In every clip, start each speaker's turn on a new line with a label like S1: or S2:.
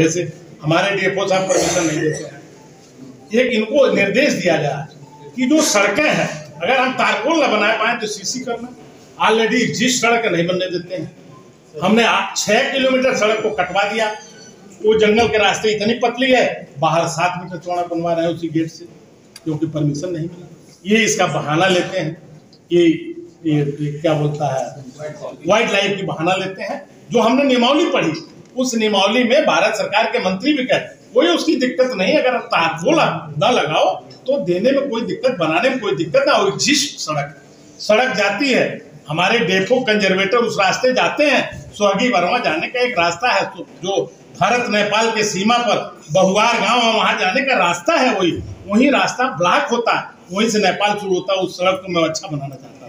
S1: पहले से हमारे डीएफओ साहब परमिशन नहीं देते हैं। एक इनको निर्देश दिया जाए कि जो सड़कें हैं अगर हम तारकोल न बना पाए तो सीसी करना। ऑलरेडी जिस सड़क नहीं बनने देते हैं, हमने 6 किलोमीटर सड़क को कटवा दिया। वो जंगल के रास्ते इतनी पतली है, बाहर 7 मीटर चौड़ा बनवा रहे हैं उसी गेट से, क्योंकि परमिशन नहीं मिला। ये इसका बहाना लेते हैं ये क्या बोलता है, वाइल्ड लाइफ की बहाना लेते हैं। जो हमने नियमावली पढ़ी, उस नियमावली में भारत सरकार के मंत्री भी कहते कोई उसकी दिक्कत नहीं, अगर तारकोल न लगाओ तो देने में कोई दिक्कत, बनाने में कोई दिक्कत ना। और जिस सड़क जाती है, हमारे डेफो कंजर्वेटर उस रास्ते जाते हैं। सोहगी वर्मा जाने का एक रास्ता है जो भारत नेपाल के सीमा पर बहुआर गांव है, वहां जाने का रास्ता है। वही रास्ता ब्लॉक होता है, वहीं से नेपाल शुरू होता है। उस सड़क को मैं अच्छा बनाना चाहता था।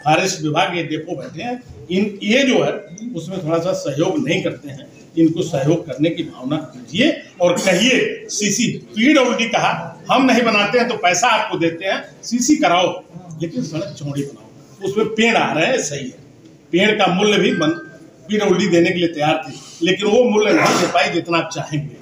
S1: फॉरेस्ट विभाग ये डेफो बैठे हैं, ये जो है उसमें थोड़ा सा सहयोग नहीं करते हैं। इनको सहयोग करने की भावना कीजिए और कहिए सीसी पीडब्ल्यूडी कहा हम नहीं बनाते हैं तो पैसा आपको देते हैं, सीसी कराओ, लेकिन सड़क चौड़ी बनाओ। उसमें पेड़ आ रहे हैं, सही है, पेड़ का मूल्य भी पीडब्ल्यूडी देने के लिए तैयार थी, लेकिन वो मूल्य नहीं दे पाई जितना आप चाहेंगे।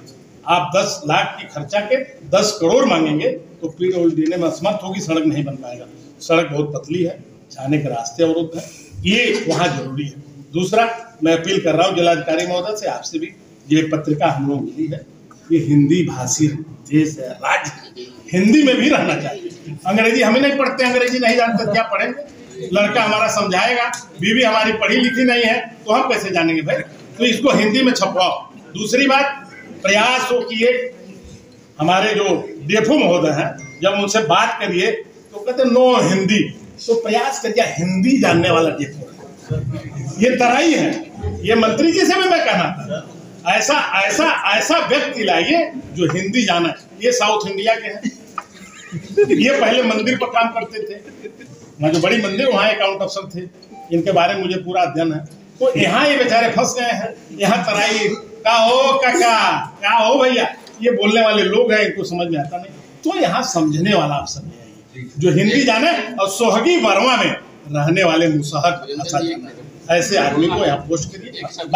S1: आप 10 लाख की खर्चा के 10 करोड़ मांगेंगे तो पीडब्ल्यूडी देने में असमर्थ होगी, सड़क नहीं बन पाएगा। सड़क बहुत पतली है, जाने के रास्ते अवरुद्ध है, ये वहाँ जरूरी है। दूसरा, मैं अपील कर रहा हूँ जिलाधिकारी महोदय से, आपसे भी, ये पत्रिका हम लोग मिली है, ये हिंदी भाषी देश है, राज्य हिंदी में भी रहना चाहिए। अंग्रेजी हमें नहीं पढ़ते, अंग्रेजी नहीं जानते, क्या पढ़ेंगे? लड़का हमारा समझाएगा, बीवी हमारी पढ़ी लिखी नहीं है तो हम कैसे जानेंगे भाई? तो इसको हिंदी में छपवाओ। दूसरी बात, प्रयास हो कि हमारे जो डीएफओ महोदय हैं, जब उनसे बात करिए तो कहते नो हिंदी, तो प्रयास करिए हिंदी जानने वाला डीएफओ। ये तराई है, ये मंत्री जी से भी मैं कहना था, ऐसा व्यक्ति लाइए जो हिंदी जाना। ये साउथ इंडिया के हैं, ये पहले मंदिर पर काम करते थे, जो बड़ी मंदिर वहाँ अकाउंट अफसर थे, इनके बारे में मुझे पूरा अध्ययन है। तो यहाँ ये बेचारे फंस गए हैं। यहाँ तराई का हो काका, क्या हो भैया, ये बोलने वाले लोग हैं, इनको समझ में आता नहीं। तो यहाँ समझने वाला अफसर है जो हिंदी जाने और सोहगी वर्मा में रहने वाले मुसहर अच्छा जाने, ऐसे आदमी को यहाँ पोस्ट करिए।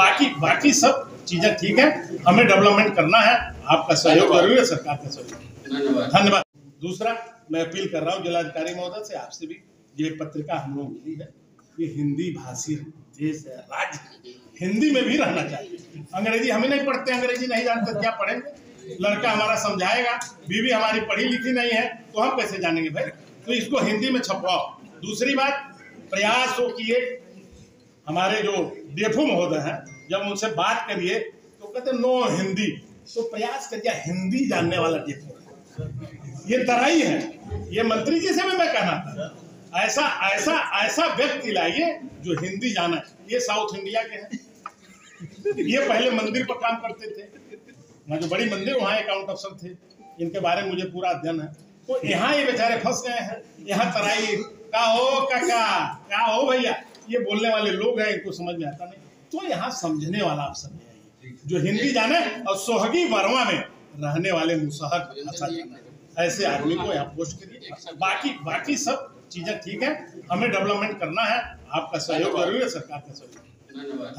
S1: बाकी सब चीजें ठीक है, हमें डेवलपमेंट करना है, आपका सहयोग जरूरी है, सरकार का सहयोग। धन्यवाद। दूसरा, मैं अपील कर रहा हूँ जिलाधिकारी महोदय से, आपसे भी, ये पत्रिका हम लोग मिली है, ये हिंदी भाषी देश है, राज्य हिंदी में भी रहना चाहिए। अंग्रेजी हमें नहीं पढ़ते, अंग्रेजी नहीं जानते, क्या पढ़ेंगे? लड़का हमारा समझाएगा, बीवी हमारी पढ़ी लिखी नहीं है तो हम कैसे जानेंगे भाई? तो इसको हिंदी में छपवाओ। दूसरी बात, प्रयास हो कि हमारे जो डीएफओ महोदय हैं, जब उनसे बात करिए तो कहते नो हिंदी, तो प्रयास करिए हिंदी जानने वाला डीएफओ। ये तराई है, ये मंत्री जी से भी मैं कहना था, ऐसा व्यक्ति लाइए जो हिंदी जाना। ये साउथ इंडिया के हैं, ये पहले मंदिर पर काम करते थे, जो बड़ी मंदिर वहाँ अकाउंट अफसर थे, इनके बारे में मुझे पूरा अध्ययन है। तो यहाँ ये बेचारे फंस गए हैं। यहाँ तराई का हो काका, क्या हो भैया, ये बोलने वाले लोग हैं, इनको समझ में आता नहीं। तो यहाँ समझने वाला अफसर है जो हिंदी जाने और सोहगी वर्मा में रहने वाले मुसहर अच्छा जाने, ऐसे आदमी को यहाँ पोस्ट करिए। बाकी सब चीजें ठीक है, हमें डेवलपमेंट करना है, आपका सहयोग जरूरी है, सरकार का सहयोग। धन्यवाद।